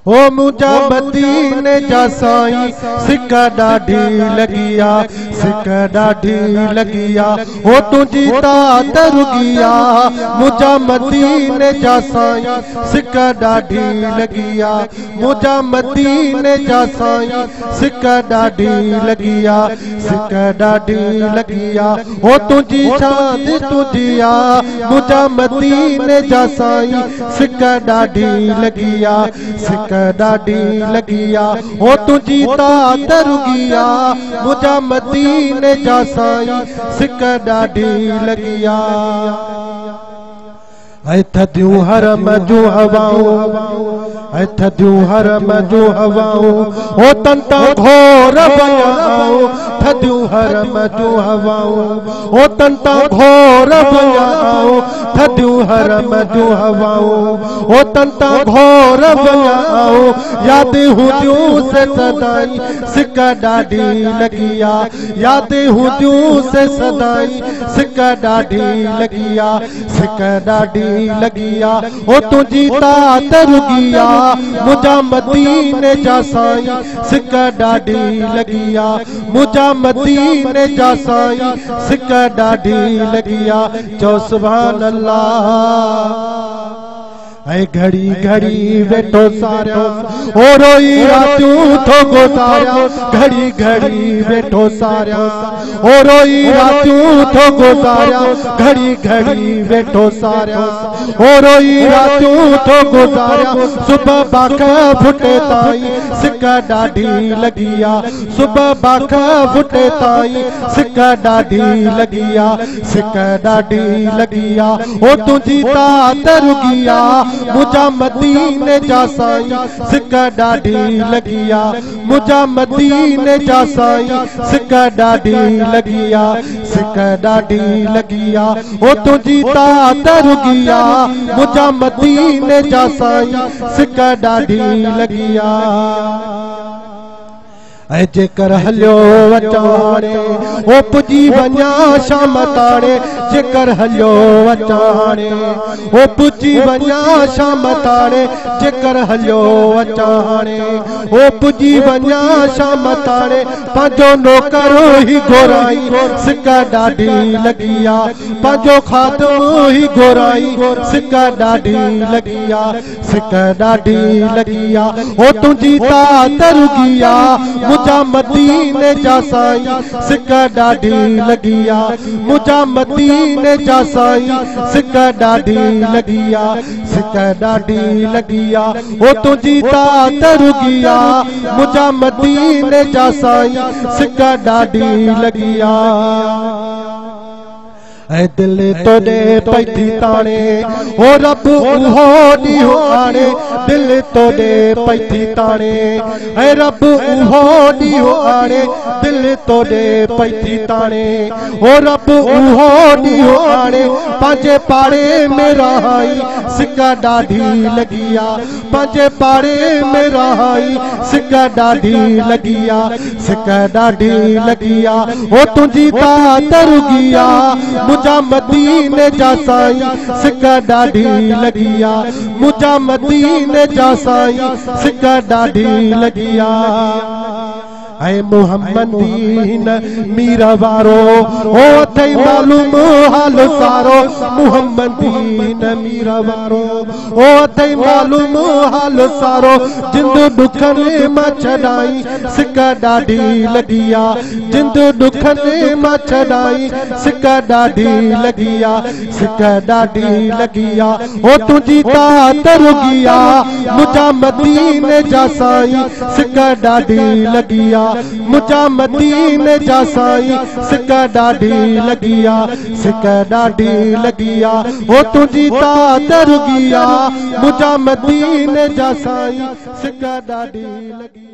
ओ मुझा मदीने जा साईं सिका ॾाढी लगिया सिका ॾाढी लगिया ओ तुझी तात रुगिया मुझा मदीने जा साईं सिका ॾाढी लगिया मुझा मदीने जा साईं सिका ॾाढी लगिया सिका ॾाढी लगिया ओ तुझी शाद तुझिया मुझा मदीने जा साईं सिका ॾाढी लगिया सिका ॾाढी लगिया ओ तुझी तात रुगिया मुझा मदीने जा साईं सिका ॾाढी लगिया ऐ थदियूं हरम जूं हवाऊं ऐ थदियूं हरम जूं हवाऊं ओ तंता घोर बयाऊं थदियूं हरम जूं हवाऊं ओ तंता घोर बयाऊं थदियूं हरम जूं हवाऊं ओ तंता घोर बयाऊं याद हुदियूं से सदाई सिका ॾाढी लगिया याद हुदियूं से सदाई सिका ॾाढी लगिया सिका ॾाढी लगिया ओ तुझी तात रुगिया मुझा मदीने जा साईं सिका ॾाढी लगिया मुझा मदीने जा साईं सिका ॾाढी लगिया चो सुभान अल्लाह ऐ घड़ी घड़ी वेठो सारिया ओ रोई रातियूं थो गुज़ारिया घड़ी घड़ी वेठो सारिया ओ रोई रातियूं थो गुज़ारिया घड़ी घड़ी वेठो सारिया ओ रोई रातियूं थो गुज़ारिया सुबह बाख फुटे ताईं सिका ॾाढी लगिया सुबह बाख फुटे ताईं सिका ॾाढी लगिया सिका ॾाढी लगिया ओ तुझी तात रुगिया मुझा मदीने जा साईं सिका ॾाढी लगिया मुझा मदीने जा साईं सिका ॾाढी लगिया सिका ॾाढी लगिया ओ तुझी तात रुगिया मुझा मदीने जा साईं सिका ॾाढी लगिया ऐ जेकर हलियो अचाणे ओ पुजी वञा शाम ताणे जेकर हलियो अचाणे ओ पुजी वञा शाम ताणे जेकर हलियो अचाणे ओ पुजी वञा शाम ताणे पंहिंजो नौकर ही घोराई सिका ॾाढी लगिया पंहिंजो खादमो ही घोराई सिका ॾाढी लगिया सिका ॾाढी लगिया ओ तुझी तात रुगिया मुझा मदीने जा साईं सिका ॾाढी लगिया मुझा मदीने जा साईं सिका ॾाढी लगिया सिका ॾाढी लगिया ओ तुझी तात रुगिया मुझा मदीने जा साईं सिका ॾाढी लगिया ऐ दिल तोड़े पैथी ताणे ओ रब उहो ॾींहुं आणे दिल तोड़े पैथी ताणे ऐ रब उहो ॾींहुं आणे दिल तोड़े पैथी ताणे ओ रब उहो ॾींहुं आणे पंहिंजे पाड़े में रहाई सिका ॾाढी लगिया पंहिंजे पाड़े में रहाई सिका ॾाढी लगिया सिका ॾाढी लगिया ओ तुझी तात रुगिया मुझा मदीने जा साईं सिका ॾाढी लगिया मुझा मदीने जा साईं सिका ॾाढी लगिया ऐ मुहम्मदीन मीरा वारो ओ अथई मालूम हाल सारो मुहम्मदीन मीरा वारो ओ अथई मालूम हाल सारो जिंद दुखने मां छॾाई सिका ॾाढी लगिया जिंद दुखने मां छॾाई सिका ॾाढी लगिया सिका ॾाढी लगिया ओ तुझी तात रुगिया मुझा मदीने जा साईं सिका ॾाढी लगिया मुझा मदीने जा साईं सिका ॾाढी लगिया सिका ॾाढी लगिया ओ तुझी तात रुगिया मुझा मदीने जा साईं सिका ॾाढी लगिया।